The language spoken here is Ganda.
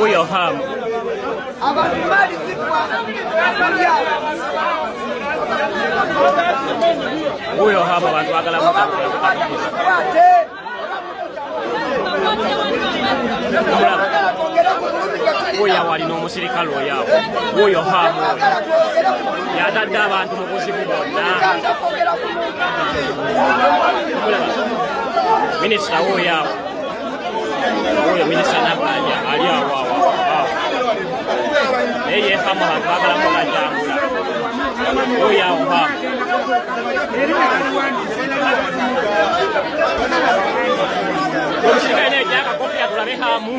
Uyo hamu. Uyo hamu abantu bagala Uyo wali n'omusirikale oyawo. Uyo hamu. Yatadde abantu mu buzibu bonna. Minisita oyawo. Uyo minisita Nabbanja ali awo naye hamu abantu bagala mugajjangula. Uyo awo hamu. Omusirikale naye gyaka kofiya tulabe hamu.